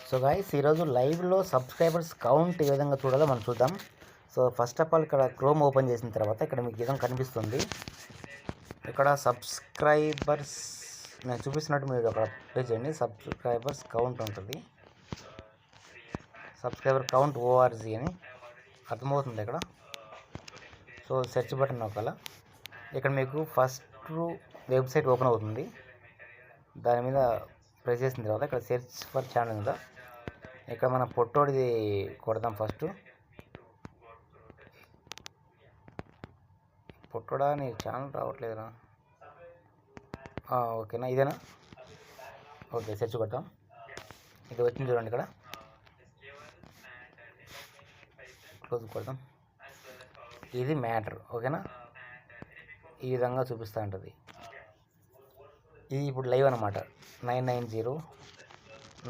So guys ఈరోజు లైవ్లో subscribers count ఏ విధంగా చూడాలో మనం చూద్దాం. సో ఫస్ట్ ఆఫ్ ఆల్ ఇక్కడ క్రోమ్ ఓపెన్ చేసిన తర్వాత ఇక్కడ మీకు విధంగా కనిపిస్తుంది. ఇక్కడ సబ్స్క్రైబర్స్ నేను చూపిస్తున్నట్టు మీరు అక్కడ ప్లే చేయండి. సబ్స్క్రైబర్స్ కౌంట్ ఉంటుంది. సబ్స్క్రైబర్ కౌంట్ ఓఆర్జీ అని అర్థమవుతుంది ఇక్కడ. సో సెర్చ్ బటన్ నొక్కాల. ఇక్కడ మీకు ఫస్ట్ వెబ్సైట్ ఓపెన్ అవుతుంది. దాని మీద ప్రెస్ చేసిన తర్వాత ఇక్కడ సెర్చ్ ఫర్ ఛానల్ ఉందా, ఇక్కడ మన పొట్టోడిది కొడదాం. ఫస్ట్ పొట్టోడా నీ ఛానల్ రావట్లేదురా. ఓకేనా, ఇదేనా? ఓకే, సెర్చ్ కొడతాం. ఇది వచ్చింది చూడండి, ఇక్కడ క్లోజ్ కొడతాం. ఇది మ్యాటర్. ఓకేనా, ఈ విధంగా చూపిస్తూ ఉంటుంది. ఇది ఇప్పుడు లైవ్ అనమాట. 990,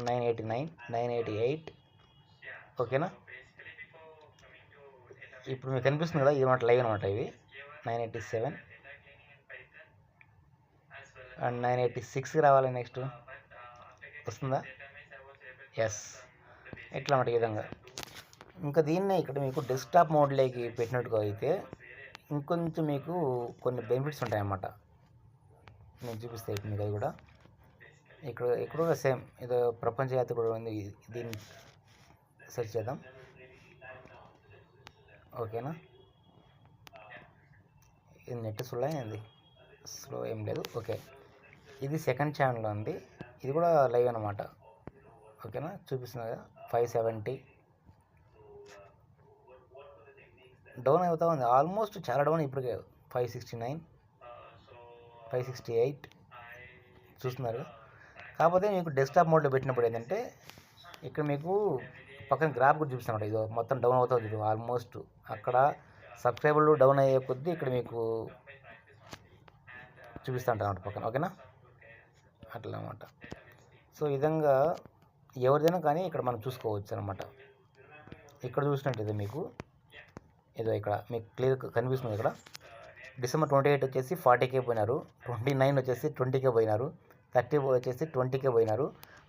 989, 988. ఓకేనా, ఇప్పుడు మీకు కనిపిస్తుంది కదా, ఇది మాట లైవ్ అనమాట. ఇవి 987 అండ్ 986కి రావాలి. నెక్స్ట్ వస్తుందా? ఎస్, ఎట్లా అన్నమాట ఈ విధంగా. ఇంకా దీన్నే ఇక్కడ మీకు డెస్క్టాప్ మోడ్లోకి పెట్టినట్టుగా అయితే ఇంకొంచెం మీకు కొన్ని బెనిఫిట్స్ ఉంటాయన్నమాట. నేను చూపిస్తాను ఇప్పుడు మీకు. అది కూడా ఇక్కడ కూడా సేమ్ ఏదో ప్రపంచవ్యాప్తి కూడా ఉంది. దీన్ని సెర్చ్ చేద్దాం. ఓకేనా, ఇది నెట్ స్లో అయింది. స్లో ఏం లేదు. ఓకే, ఇది సెకండ్ ఛానల్లో ఉంది. ఇది కూడా లైవ్ అనమాట. ఓకేనా, చూపిస్తుంది కదా. 570 డౌన్ అవుతా ఉంది. ఆల్మోస్ట్ చాలా డౌన్. ఇప్పటికే 569, 568 చూస్తున్నారు. కాకపోతే మీకు డెస్క్టాప్ మోడ్లో పెట్టినప్పుడు ఏంటంటే ఇక్కడ మీకు పక్కన గ్రాఫ్ కూడా చూపిస్తాను. ఇది మొత్తం డౌన్ అవుతుంది. ఆల్మోస్ట్ అక్కడ సబ్స్క్రైబర్లు డౌన్ అయ్యే కొద్దీ ఇక్కడ మీకు చూపిస్తూ ఉంటారు అన్నమాట పక్కన. ఓకేనా, అట్లా అన్నమాట. సో ఈ విధంగా ఎవరిదైనా కానీ ఇక్కడ మనం చూసుకోవచ్చు అనమాట. ఇక్కడ చూసినట్టయితే మీకు ఏదో ఇక్కడ మీకు క్లియర్ కనిపిస్తుంది. ఇక్కడ December 28 వచ్చేసి 40K పోయినారు, 29 వచ్చేసి 20K పోయినారు, 30 వచ్చేసి 20K పోయినారు,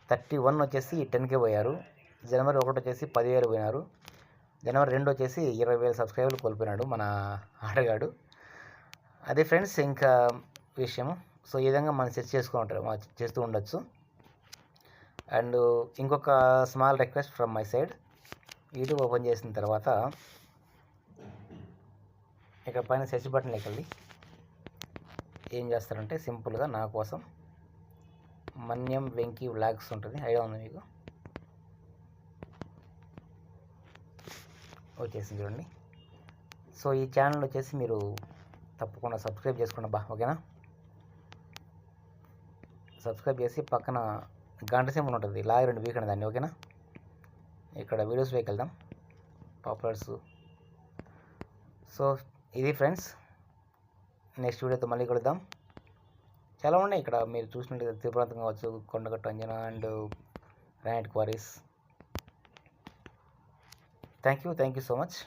31 వచ్చేసి 10K పోయారు, January 1 వచ్చేసి 10,000 పోయినారు, January 2 వచ్చేసి 20,000 సబ్స్క్రైబర్లు కోల్పోయినాడు మన ఆటగాడు. అదే ఫ్రెండ్స్ ఇంకా విషయం. సో ఈ విధంగా మనం సెర్చ్ చేస్తూ ఉండొచ్చు. అండ్ ఇంకొక small request from my side. YouTube open చేసిన తర్వాత ఇక్కడ పైన సెర్చ్ బటన్లోకి వెళ్ళి ఏం చేస్తారంటే సింపుల్గా నా కోసం మన్యం వెంకీ వ్లాగ్స్ ఉంటుంది. ఐడియా ఉంది మీకు? వచ్చేసింది చూడండి. సో ఈ ఛానల్ వచ్చేసి మీరు తప్పకుండా సబ్స్క్రైబ్ చేసుకోండి బా. ఓకేనా, సబ్స్క్రైబ్ చేసి పక్కన గంట సింబల్ ఉంటుంది, లాగ్ 2 వీక్ దాన్ని. ఓకేనా, ఇక్కడ వీడియోస్లోకి వెళ్దాం. పాపులర్స్. సో ఇది ఫ్రెండ్స్, నెక్స్ట్ వీడియోతో మళ్ళీ కలుద్దాం. చాలా ఉన్నాయి ఇక్కడ మీరు చూసినట్టు. త్రిపురాంతం కావచ్చు, Kondagattu Anjana and granite queries. Thank you so much.